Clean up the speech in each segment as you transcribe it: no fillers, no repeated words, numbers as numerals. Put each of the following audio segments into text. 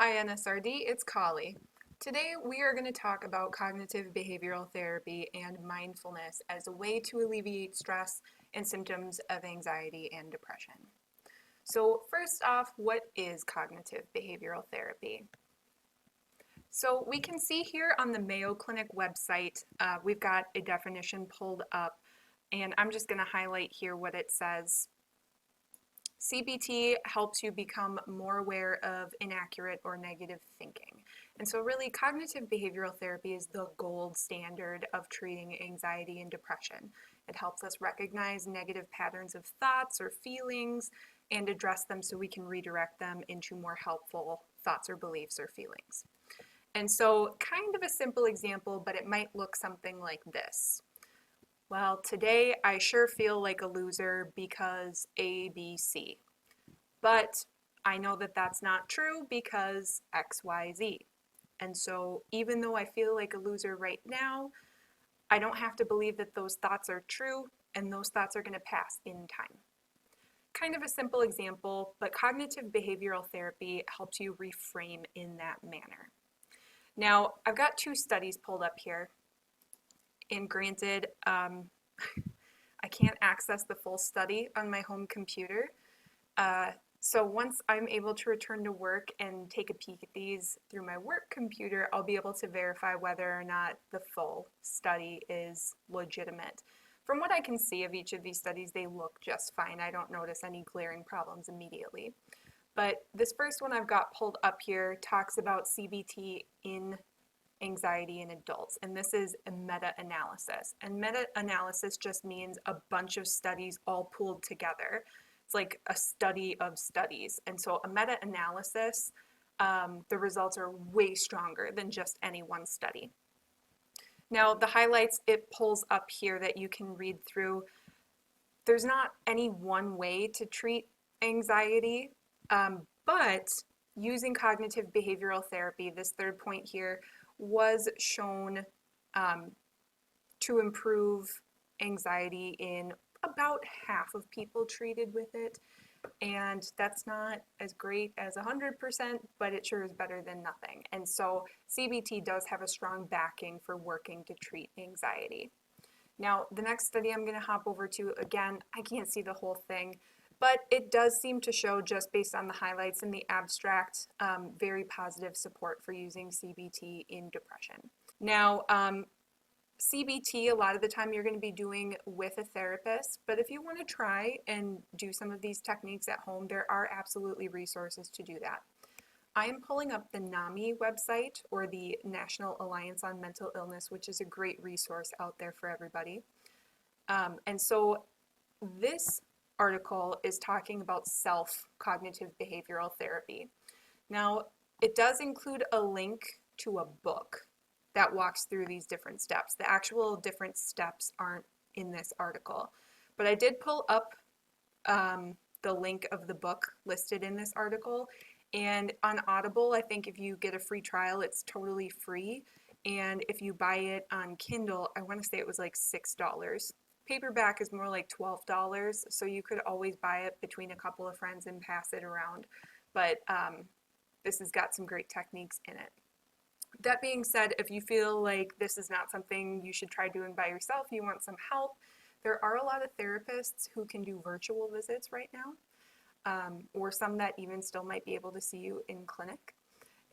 Hi NSRD, it's Kali. Today we are going to talk about cognitive behavioral therapy and mindfulness as a way to alleviate stress and symptoms of anxiety and depression. So first off, what is cognitive behavioral therapy? So we can see here on the Mayo Clinic website, we've got a definition pulled up, and I'm just going to highlight here what it says. CBT helps you become more aware of inaccurate or negative thinking. And so really cognitive behavioral therapy is the gold standard of treating anxiety and depression. It helps us recognize negative patterns of thoughts or feelings and address them so we can redirect them into more helpful thoughts or beliefs or feelings. And so kind of a simple example, but it might look something like this. Well, today I sure feel like a loser because ABC. But I know that that's not true because XYZ. And so even though I feel like a loser right now, I don't have to believe that those thoughts are true and those thoughts are going to pass in time. Kind of a simple example, but cognitive behavioral therapy helps you reframe in that manner. Now, I've got two studies pulled up here, and granted, I can't access the full study on my home computer. So once I'm able to return to work and take a peek at these through my work computer, I'll be able to verify whether or not the full study is legitimate. From what I can see of each of these studies, they look just fine. I don't notice any glaring problems immediately. But this first one I've got pulled up here talks about CBT in anxiety in adults, and this is a meta-analysis. And meta-analysis just means a bunch of studies all pooled together. It's like a study of studies. And so a meta-analysis, the results are way stronger than just any one study. Now, the highlights it pulls up here that you can read through, there's not any one way to treat anxiety, but using cognitive behavioral therapy, this third point here, was shown to improve anxiety in about half of people treated with it. And that's not as great as 100%, but it sure is better than nothing. And so CBT does have a strong backing for working to treat anxiety. Now, the next study I'm going to hop over to, again, I can't see the whole thing, but it does seem to show, just based on the highlights in the abstract, very positive support for using CBT in depression. Now, CBT, a lot of the time you're going to be doing with a therapist, but if you want to try and do some of these techniques at home, there are absolutely resources to do that. I am pulling up the NAMI website, or the National Alliance on Mental Illness, which is a great resource out there for everybody. And so this article is talking about self-cognitive behavioral therapy. Now, it does include a link to a book that walks through these different steps. The actual different steps aren't in this article, but I did pull up the link of the book listed in this article. And on Audible, I think if you get a free trial, it's totally free. And if you buy it on Kindle, I want to say it was like $6. Paperback is more like $12, so you could always buy it between a couple of friends and pass it around. But this has got some great techniques in it. That being said, if you feel like this is not something you should try doing by yourself, you want some help, there are a lot of therapists who can do virtual visits right now, or some that even still might be able to see you in clinic.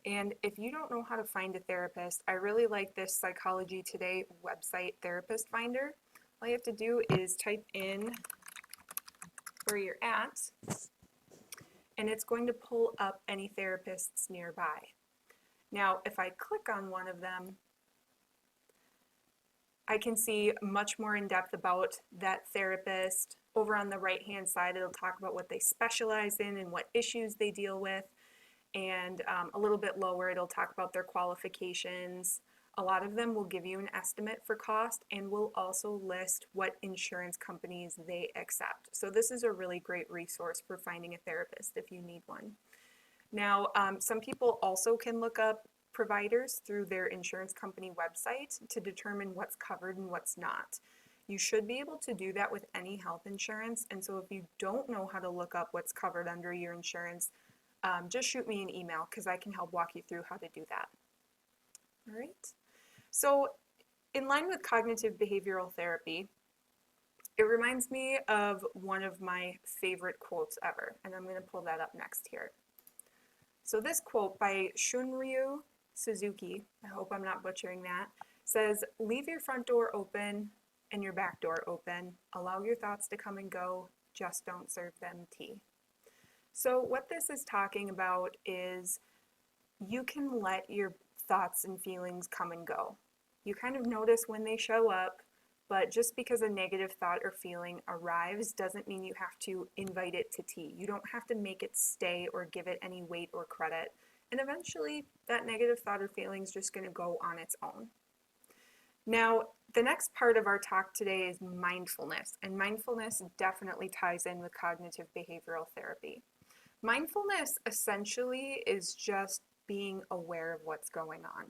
And if you don't know how to find a therapist, I really like this Psychology Today website therapist finder. All you have to do is type in where you're at, and it's going to pull up any therapists nearby. Now, if I click on one of them, I can see much more in depth about that therapist. Over on the right-hand side, it'll talk about what they specialize in and what issues they deal with. And a little bit lower, it'll talk about their qualifications. A lot of them will give you an estimate for cost and will also list what insurance companies they accept. So this is a really great resource for finding a therapist if you need one. Now, some people also can look up providers through their insurance company website to determine what's covered and what's not. You should be able to do that with any health insurance, and so if you don't know how to look up what's covered under your insurance, just shoot me an email because I can help walk you through how to do that. All right. So in line with cognitive behavioral therapy, it reminds me of one of my favorite quotes ever, and I'm going to pull that up next here. So this quote by Shunryu Suzuki, I hope I'm not butchering that, says, "Leave your front door open and your back door open. Allow your thoughts to come and go. Just don't serve them tea." So what this is talking about is you can let your thoughts and feelings come and go. You kind of notice when they show up, but just because a negative thought or feeling arrives doesn't mean you have to invite it to tea. You don't have to make it stay or give it any weight or credit. And eventually, that negative thought or feeling is just going to go on its own. Now, the next part of our talk today is mindfulness, and mindfulness definitely ties in with cognitive behavioral therapy. Mindfulness essentially is just being aware of what's going on.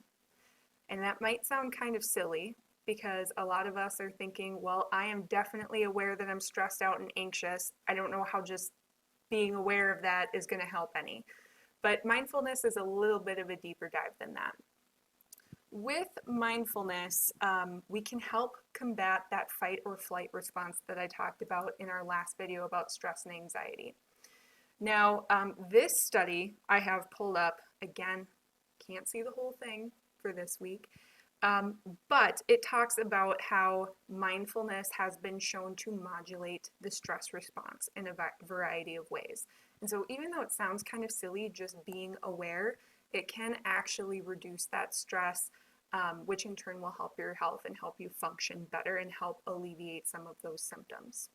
And that might sound kind of silly because a lot of us are thinking, well, I am definitely aware that I'm stressed out and anxious. I don't know how just being aware of that is going to help any. But mindfulness is a little bit of a deeper dive than that. With mindfulness, we can help combat that fight or flight response that I talked about in our last video about stress and anxiety. Now, this study I have pulled up, again, can't see the whole thing for this week, but it talks about how mindfulness has been shown to modulate the stress response in a variety of ways. And so even though it sounds kind of silly, just being aware, it can actually reduce that stress, which in turn will help your health and help you function better and help alleviate some of those symptoms.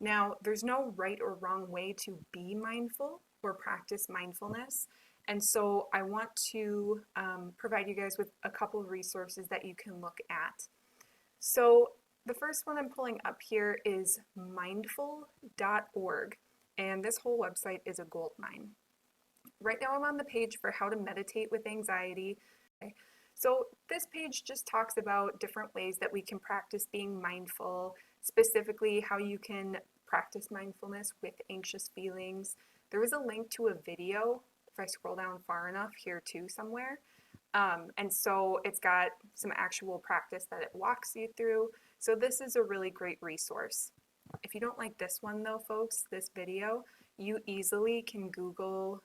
Now, there's no right or wrong way to be mindful or practice mindfulness. And so I want to provide you guys with a couple of resources that you can look at. So the first one I'm pulling up here is mindful.org. And this whole website is a gold mine. Right now I'm on the page for how to meditate with anxiety. So this page just talks about different ways that we can practice being mindful, specifically how you can practice mindfulness with anxious feelings. There is a link to a video, if I scroll down far enough, here too somewhere. And so it's got some actual practice that it walks you through. So this is a really great resource. If you don't like this one though, folks, this video, you easily can Google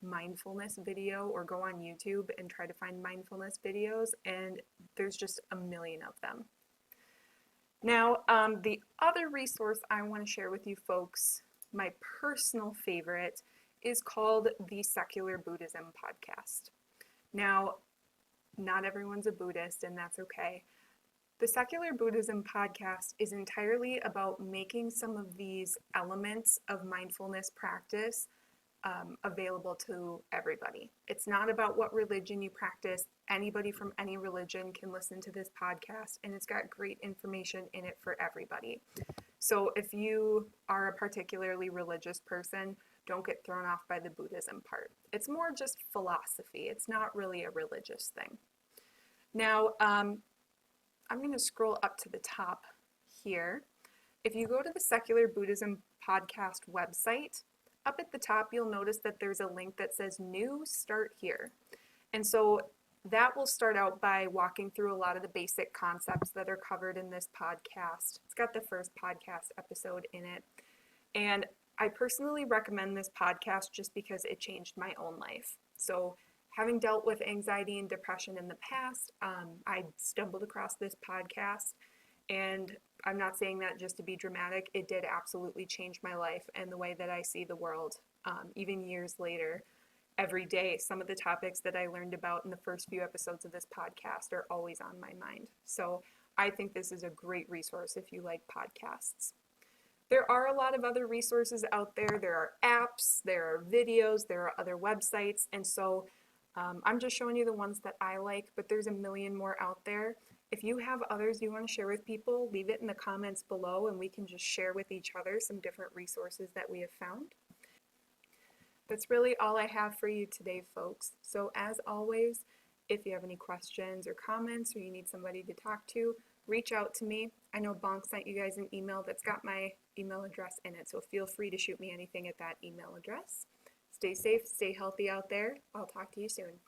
mindfulness video or go on YouTube and try to find mindfulness videos, and there's just a million of them. Now, the other resource I want to share with you folks, my personal favorite, is called the Secular Buddhism Podcast. Now, not everyone's a Buddhist, and that's okay. The Secular Buddhism Podcast is entirely about making some of these elements of mindfulness practice available to everybody. It's not about what religion you practice. Anybody from any religion can listen to this podcast, and it's got great information in it for everybody. So if you are a particularly religious person, don't get thrown off by the Buddhism part. It's more just philosophy. It's not really a religious thing. Now, I'm going to scroll up to the top here. If you go to the Secular Buddhism Podcast website, up at the top, you'll notice that there's a link that says New Start Here. And so that will start out by walking through a lot of the basic concepts that are covered in this podcast. It's got the first podcast episode in it. And I personally recommend this podcast just because it changed my own life. So having dealt with anxiety and depression in the past, I stumbled across this podcast. And I'm not saying that just to be dramatic. It did absolutely change my life and the way that I see the world, even years later. Every day, some of the topics that I learned about in the first few episodes of this podcast are always on my mind. So I think this is a great resource if you like podcasts. There are a lot of other resources out there. There are apps, there are videos, there are other websites. And so I'm just showing you the ones that I like, but there's a million more out there. If you have others you want to share with people, leave it in the comments below and we can just share with each other some different resources that we have found. That's really all I have for you today, folks. So as always, if you have any questions or comments or you need somebody to talk to, reach out to me. I know Bonk sent you guys an email that's got my email address in it, so feel free to shoot me anything at that email address. Stay safe, stay healthy out there. I'll talk to you soon.